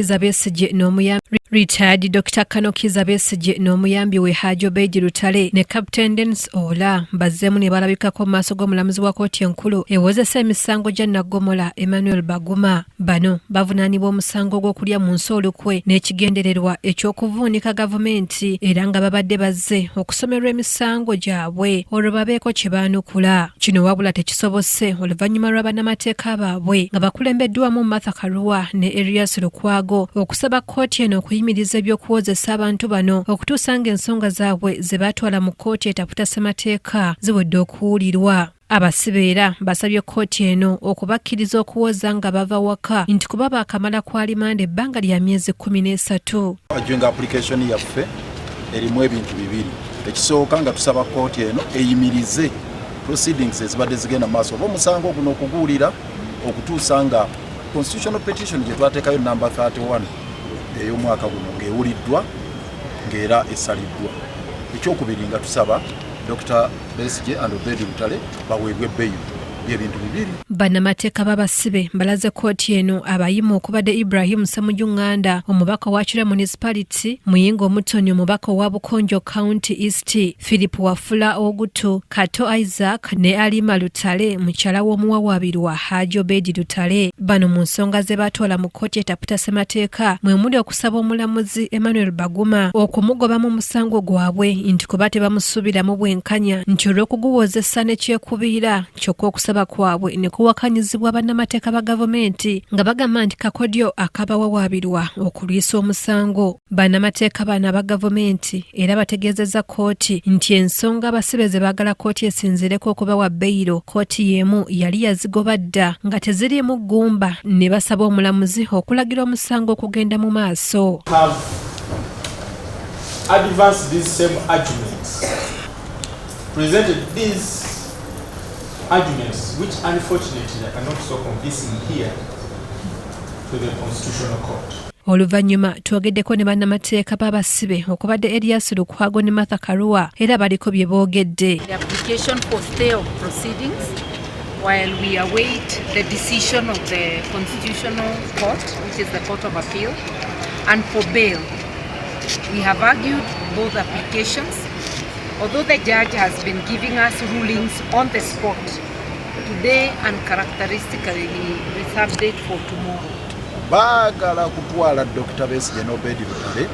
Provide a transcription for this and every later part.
Besigye n'omuyambi retired Dr. Kanokiza Besigye n'omuyambi we Hajji Obeid Lutale ne Captain Dennis Ola bazzeemu ne balabikako mu maaso g'omulamuzi wa kkooti enkulu ewozesa emisango gya Naggomola Emmanuel Baguma. Bano bavunaanibwa omusango gw'okulya mu nsi olukwe n'ekigendererwa eky'okuvuunika gavumenti era nga babadde bazze okusomerwa emisango gyabwe olwo babeeko kye baanukula. Kino wabula tekisobose oluvannyuma lwa bannamateeka baabwe nga bakulembeddwamu Martha Karua ne Erias Lukwago okusaba kkooti eno okuyimiriza ebyokuwozesa abantu bano okutuusa ng'ensonga zaabwe ze baatwala mu kkooti etaputa ssemateeka ziwedde okuwulirwa. Abasibe era basabye kkooti eno okubakkiriza okuwoza nga bava waka nti kuba baakamala ku alimanda ebbanga lya myezi 13. Ajwenga application yaffe erimu ebintu bibiri. Ekisooka nga tusaba kkooti eno eyimirize proceedings ezibadde zigenda maaso oba omusango guno okuguulira okutuusa nga constitutional petition gye twateekayo number 31 ey'omwaka guno ng'ewuliddwa ng'era esaliddwa. Ekyokubiri nga tusaba Dr. Besigye and Obeid Lutale baweebwe bbeeyi by'ebintu bibiri. Bannamateeka b'abasibe balaze kkooti eno abayimu okubadde Ibrahim Ssemujju Nganda omubaka wa Kira Municipality, Muyingo Mutonyi omubaka wa Bukonjo County East, Philip Wafula Ogutu, Kato Isaac ne Alima Lutale mukyala w'omuwawaabirwa Hajji Obeid Lutale. Bano mu nsonga ze baatwala mu kkooti etaputa ssemateeka mwe muli okusaba omulamuzi Emmanuel Baguma okumugobamu omusango gwabwe nti kuba tebamusuubiramu bwenkanya nti olw'okuguwozesa ne kyekubiira kyokka okusaba kwabwe ne kuwakanyizibwa bannamateeka ba gavumenti nga bagamba nti kakodyo akabawawaabirwa okulwisa omusango. Bannamateeka bano aba gavumenti era bategeezezza kkooti nti ensonga abasibe ze baagala kkooti esinzireko okubawa beyiro kkooti y'emu yali yazigoba dda nga teziriimu ggumba ne basaba omulamuzi okulagira omusango okugenda mu maaso. Advanced these same arguments, presented these arguments which unfortunately are not so convincing here to the Constitutional Court. Oluvannyuma twogeddeko ne bannamateeka b'abasibe okubadde Erias Lukwago ne Martha Karua era baliko bye boogedde. The application for stay of proceedings while we await the decision of the Constitutional Court, which is the Court of Appeal, and for bail. We have argued both applications. Although the judge has been giving us rulings on the spot, today uncharacteristically he reserved date for tomorrow. Baagala kutwala Dr. Besigye n'Obeid Lutale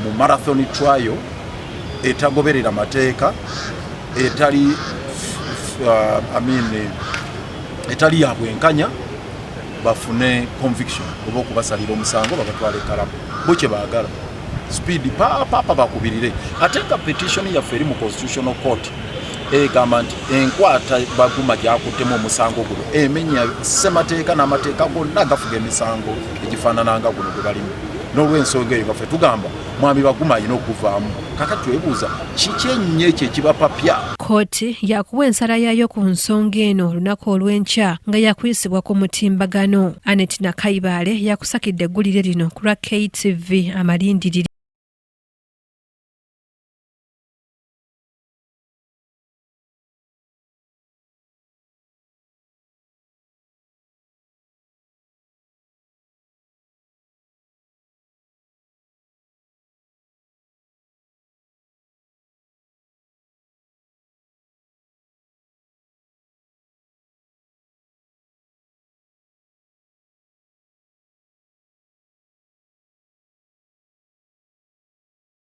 mu marathon trial etagoberera mateeka etali ya bwenkanya bafune conviction oba okubasalira omusango babatwala ekalamu bo kye baagala speed papa bakubirire ate nga petition yaffe eri mu Constitutional Court egamba nti enkwata Baguma gyakuttemu omusango guno emenya ssemateeka n'amateeka gonna gafuga emisango egifaanananga guno gwe balimu. N'olw'ensonga eyo gaffe tugamba mwami Baguma alina okuvaamu. Kakati twebuuza kiki ennyo ekyo ekibapapya. Kkooti yakuwa ensala yaayo ku nsonga eno olunaku olw'enkya nga yakuyisibwa ku mutimbagano. Annette Nakayibaale yakusakidde eggulire lino ku lwa KTV Amalindiri.